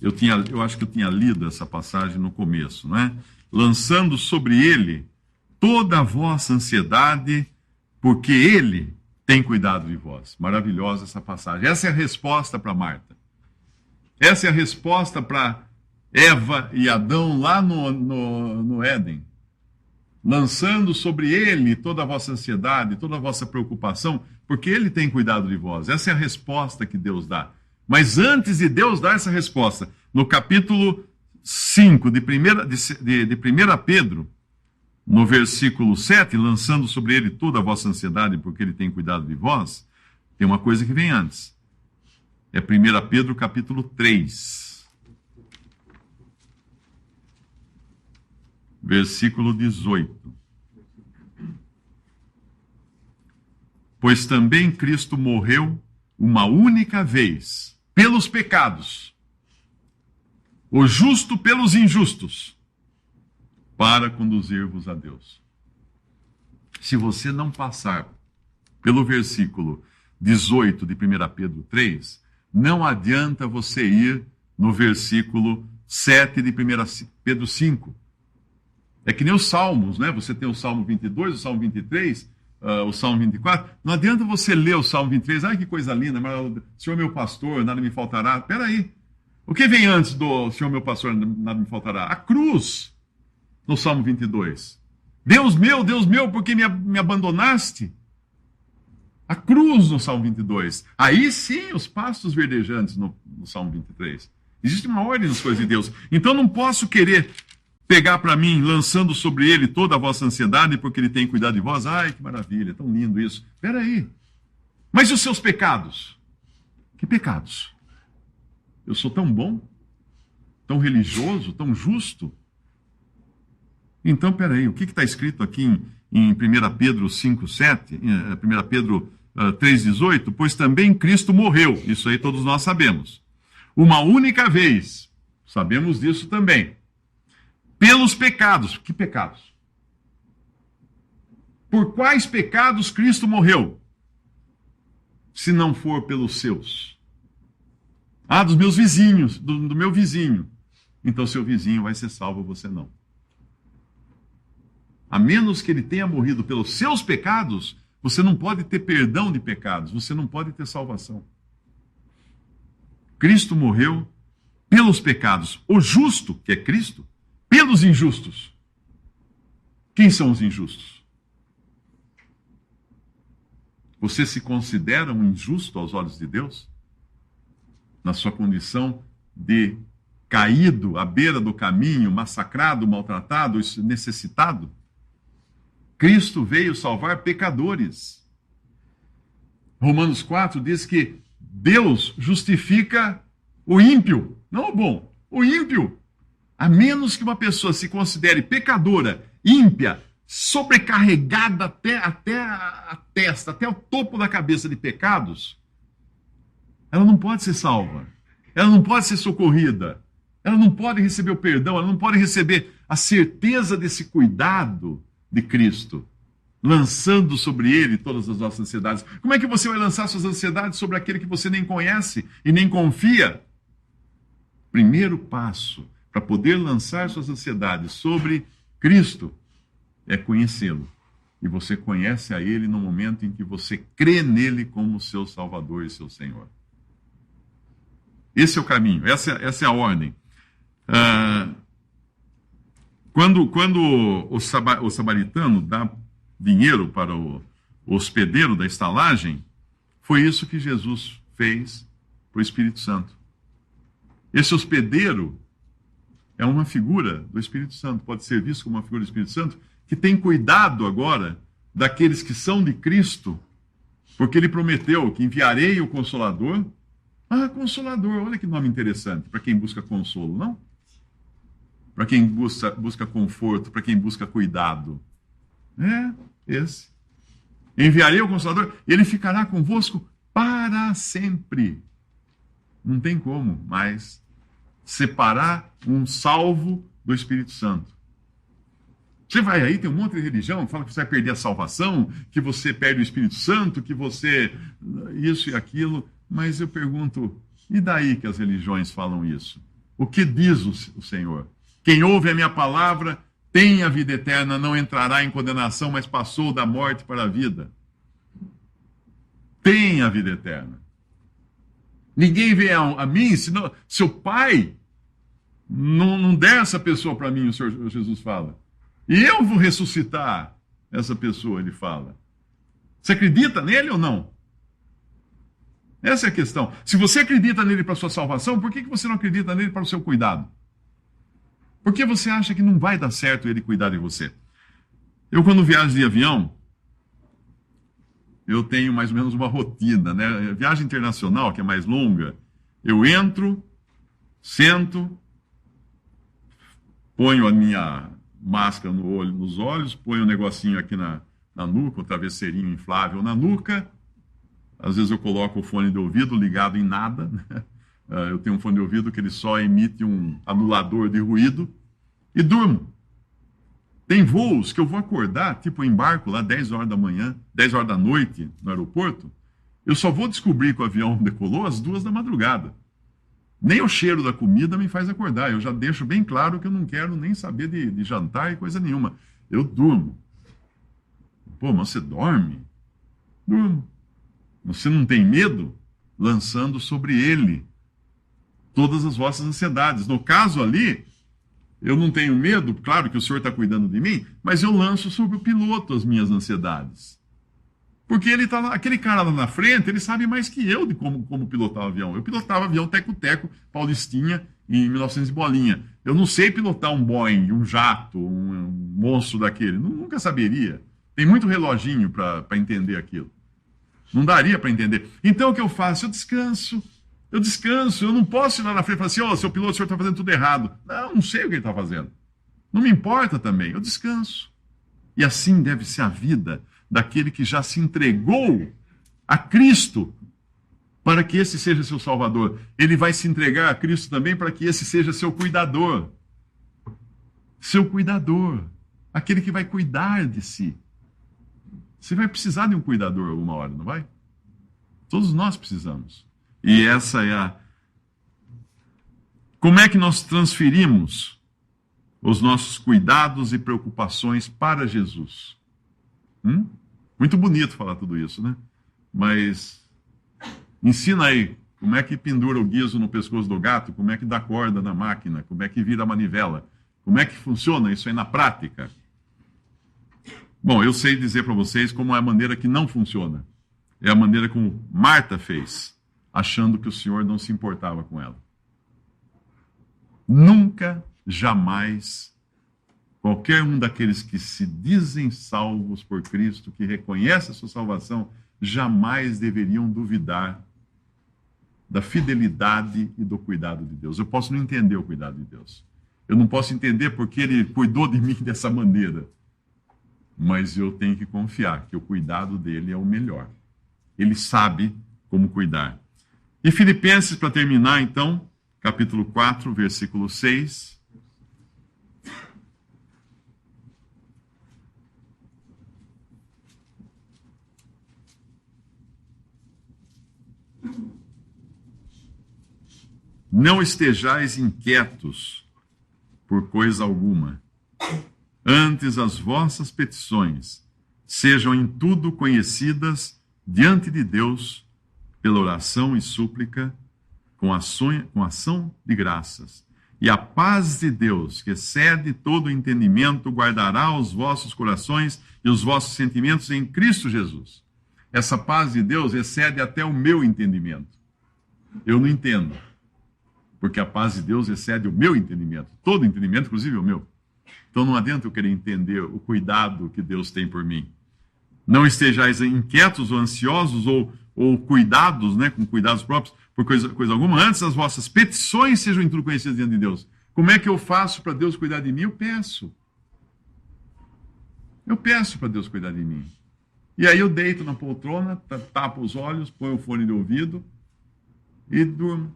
Eu acho que eu tinha lido essa passagem no começo, não é? Lançando sobre ele toda a vossa ansiedade, porque ele tem cuidado de vós. Maravilhosa essa passagem. Essa é a resposta para Marta. Essa é a resposta para Eva e Adão lá no Éden. Lançando sobre ele toda a vossa ansiedade, toda a vossa preocupação, porque ele tem cuidado de vós. Essa é a resposta que Deus dá. Mas antes de Deus dar essa resposta, no capítulo 5 de 1 Pedro, no versículo 7, lançando sobre ele toda a vossa ansiedade, porque ele tem cuidado de vós, tem uma coisa que vem antes. É 1 Pedro, capítulo 3, versículo 18. Pois também Cristo morreu uma única vez pelos pecados, o justo pelos injustos, para conduzir-vos a Deus. Se você não passar pelo versículo 18 de 1 Pedro 3, não adianta você ir no versículo 7 de 1 Pedro 5. É que nem os salmos, né? Você tem o Salmo 22, o Salmo 23, o Salmo 24. Não adianta você ler o Salmo 23, ai que coisa linda, mas Senhor meu pastor, nada me faltará. Espera aí. O que vem antes do Senhor meu pastor, nada me faltará? A cruz, no Salmo 22. Deus meu, por que me abandonaste? A cruz no Salmo 22. Aí sim, os pastos verdejantes no Salmo 23. Existe uma ordem nas coisas de Deus. Então não posso querer pegar para mim, lançando sobre ele toda a vossa ansiedade, porque ele tem cuidado de vós. Ai, que maravilha, tão lindo isso. Espera aí. Mas e os seus pecados? Que pecados? Eu sou tão bom, tão religioso, tão justo. Então, espera aí, o que está escrito aqui em 1 Pedro 5,7, 1 Pedro 3,18? Pois também Cristo morreu, isso aí todos nós sabemos. Uma única vez, sabemos disso também. Pelos pecados. Que pecados? Por quais pecados Cristo morreu? Se não for pelos seus. Ah, dos meus vizinhos, do meu vizinho. Então seu vizinho vai ser salvo, você não. A menos que ele tenha morrido pelos seus pecados, você não pode ter perdão de pecados, você não pode ter salvação. Cristo morreu pelos pecados. O justo, que é Cristo, pelos injustos. Quem são os injustos? Você se considera um injusto aos olhos de Deus? Na sua condição de caído à beira do caminho, massacrado, maltratado, necessitado? Cristo veio salvar pecadores. Romanos 4 diz que Deus justifica o ímpio, não o bom, o ímpio. A menos que uma pessoa se considere pecadora, ímpia, sobrecarregada até a testa, até o topo da cabeça de pecados, ela não pode ser salva, ela não pode ser socorrida, ela não pode receber o perdão, ela não pode receber a certeza desse cuidado de Cristo, lançando sobre ele todas as nossas ansiedades. Como é que você vai lançar suas ansiedades sobre aquele que você nem conhece e nem confia? Primeiro passo para poder lançar suas ansiedades sobre Cristo é conhecê-lo. E você conhece a ele no momento em que você crê nele como seu Salvador e seu Senhor. Esse é o caminho, essa é a ordem. Quando o samaritano dá dinheiro para o hospedeiro da estalagem, foi isso que Jesus fez para o Espírito Santo. Esse hospedeiro é uma figura do Espírito Santo, pode ser visto como uma figura do Espírito Santo, que tem cuidado agora daqueles que são de Cristo, porque ele prometeu que enviarei o Consolador. Ah, Consolador, olha que nome interessante, para quem busca consolo, não? Para quem busca conforto, para quem busca cuidado. É, esse. Enviarei o Consolador, ele ficará convosco para sempre. Não tem como mais separar um salvo do Espírito Santo. Você vai aí, tem um monte de religião que fala que você vai perder a salvação, que você perde o Espírito Santo, que você... isso e aquilo. Mas eu pergunto, e daí que as religiões falam isso? O que diz o Senhor? Quem ouve a minha palavra tem a vida eterna, não entrará em condenação, mas passou da morte para a vida. Tem a vida eterna. Ninguém vem a mim se o Pai não der essa pessoa para mim, o Senhor Jesus fala. E eu vou ressuscitar essa pessoa, ele fala. Você acredita nele ou não? Essa é a questão. Se você acredita nele para a sua salvação, por que você não acredita nele para o seu cuidado? Por que você acha que não vai dar certo ele cuidar de você? Eu, quando viajo de avião, eu tenho mais ou menos uma rotina, né? Viagem internacional, que é mais longa, eu entro, sento, ponho a minha máscara nos olhos, ponho um negocinho aqui na nuca, um travesseirinho inflável na nuca. Às vezes eu coloco o fone de ouvido ligado em nada, né? Eu tenho um fone de ouvido que ele só emite um anulador de ruído e durmo. Tem voos que eu vou acordar, tipo eu embarco lá 10 horas da manhã, 10 horas da noite no aeroporto, eu só vou descobrir que o avião decolou às 2 da madrugada. Nem o cheiro da comida me faz acordar, eu já deixo bem claro que eu não quero nem saber de jantar e coisa nenhuma. Eu durmo. Pô, mas você dorme? Durmo. Você não tem medo? Lançando sobre ele todas as vossas ansiedades. No caso ali, eu não tenho medo, claro que o Senhor está cuidando de mim, mas eu lanço sobre o piloto as minhas ansiedades. Porque ele tá lá, aquele cara lá na frente, ele sabe mais que eu de como pilotar o avião. Eu pilotava avião teco-teco, Paulistinha, em 1900 e bolinha. Eu não sei pilotar um Boeing, um jato, um monstro daquele. Nunca saberia. Tem muito reloginho para entender aquilo. Não daria para entender. Então o que eu faço? Eu descanso. Eu não posso ir lá na frente e falar assim, ó, seu piloto, o senhor está fazendo tudo errado. Não sei o que ele está fazendo. Não me importa também, eu descanso. E assim deve ser a vida daquele que já se entregou a Cristo para que esse seja seu Salvador. Ele vai se entregar a Cristo também para que esse seja seu cuidador. Seu cuidador. Aquele que vai cuidar de si. Você vai precisar de um cuidador alguma hora, não vai? Todos nós precisamos. E essa é a... Como é que nós transferimos os nossos cuidados e preocupações para Jesus? Muito bonito falar tudo isso, né? Mas ensina aí, como é que pendura o guiso no pescoço do gato, como é que dá corda na máquina, como é que vira a manivela, como é que funciona isso aí na prática? Bom, eu sei dizer para vocês como é a maneira que não funciona. É a maneira como Marta fez, achando que o Senhor não se importava com ela. Nunca, jamais, qualquer um daqueles que se dizem salvos por Cristo, que reconhece a sua salvação, jamais deveriam duvidar da fidelidade e do cuidado de Deus. Eu posso não entender o cuidado de Deus. Eu não posso entender porque Ele cuidou de mim dessa maneira. Mas eu tenho que confiar que o cuidado dele é o melhor. Ele sabe como cuidar. E Filipenses, para terminar, então, capítulo 4, versículo 6. Não estejais inquietos por coisa alguma. Antes as vossas petições sejam em tudo conhecidas diante de Deus pela oração e súplica com ação de graças. E a paz de Deus, que excede todo entendimento, guardará os vossos corações e os vossos sentimentos em Cristo Jesus. Essa paz de Deus excede até o meu entendimento. Eu não entendo, porque a paz de Deus excede o meu entendimento. Todo entendimento, inclusive o meu. Então não adianta eu querer entender o cuidado que Deus tem por mim. Não estejais inquietos ou ansiosos ou cuidados, né, com cuidados próprios, por coisa alguma. Antes as vossas petições sejam em tudo conhecidas diante de Deus. Como é que eu faço para Deus cuidar de mim? Eu peço. Eu peço para Deus cuidar de mim. E aí eu deito na poltrona, tapo os olhos, ponho o fone de ouvido e durmo.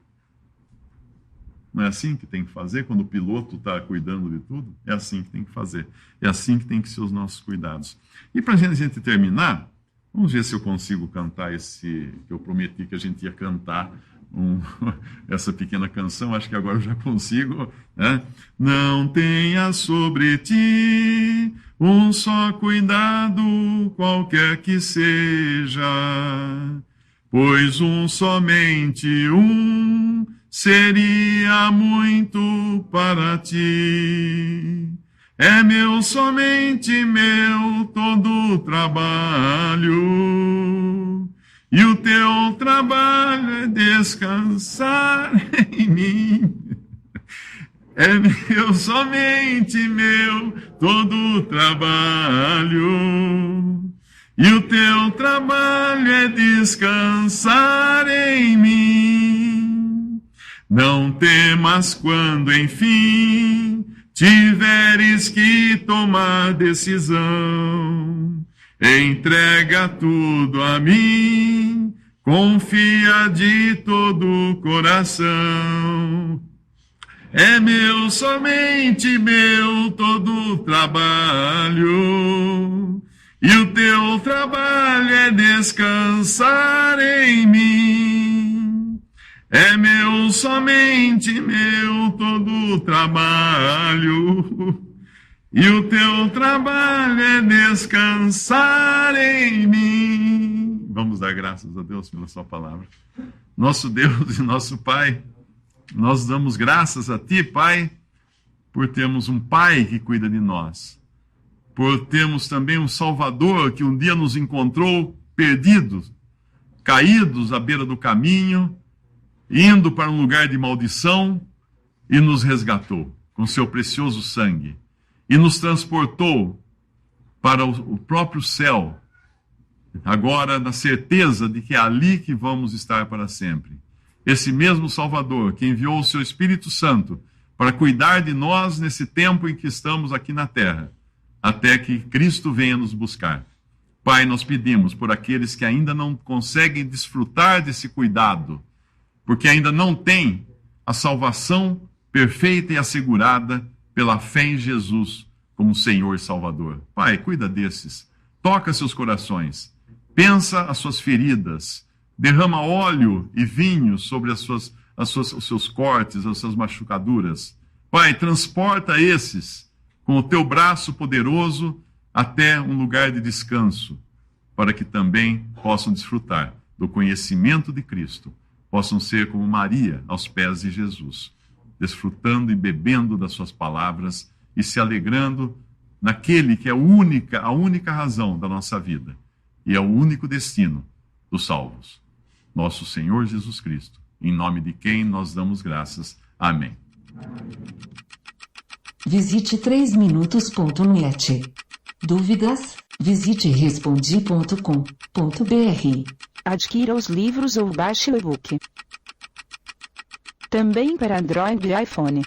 Não é assim que tem que fazer quando o piloto está cuidando de tudo? É assim que tem que fazer. É assim que tem que ser os nossos cuidados. E para a gente terminar, vamos ver se eu consigo cantar esse que eu prometi que a gente ia cantar, essa pequena canção. Acho que agora eu já consigo. Né? Não tenha sobre ti um só cuidado, qualquer que seja, pois somente um seria muito para ti. É somente meu todo o trabalho, e o teu trabalho é descansar em mim. É somente meu todo o trabalho, e o teu trabalho é descansar em mim. Não temas quando, enfim, tiveres que tomar decisão. Entrega tudo a mim, confia de todo o coração. É somente meu todo o trabalho, e o teu trabalho é descansar em mim. É somente meu todo o trabalho, e o teu trabalho é descansar em mim. Vamos dar graças a Deus pela sua palavra. Nosso Deus e nosso Pai, nós damos graças a Ti, Pai, por termos um Pai que cuida de nós, por termos também um Salvador que um dia nos encontrou perdidos, caídos à beira do caminho, indo para um lugar de maldição, e nos resgatou com seu precioso sangue, e nos transportou para o próprio céu, agora na certeza de que é ali que vamos estar para sempre. Esse mesmo Salvador que enviou o seu Espírito Santo para cuidar de nós nesse tempo em que estamos aqui na terra, até que Cristo venha nos buscar. Pai, nós pedimos por aqueles que ainda não conseguem desfrutar desse cuidado, porque ainda não têm a salvação perfeita e assegurada pela fé em Jesus como Senhor e Salvador. Pai, cuida desses. toca seus corações, pensa as suas feridas, derrama óleo e vinho sobre os seus cortes, as suas machucaduras. Pai, transporta esses com o teu braço poderoso até um lugar de descanso, para que também possam desfrutar do conhecimento de Cristo, possam ser como Maria aos pés de Jesus, desfrutando e bebendo das suas palavras e se alegrando naquele que é a única razão da nossa vida e é o único destino dos salvos, nosso Senhor Jesus Cristo, em nome de quem nós damos graças. Amém. Visite 3minutos.net. Dúvidas? Visite respondi.com.br. Adquira os livros ou baixe o e-book. Também para Android e iPhone.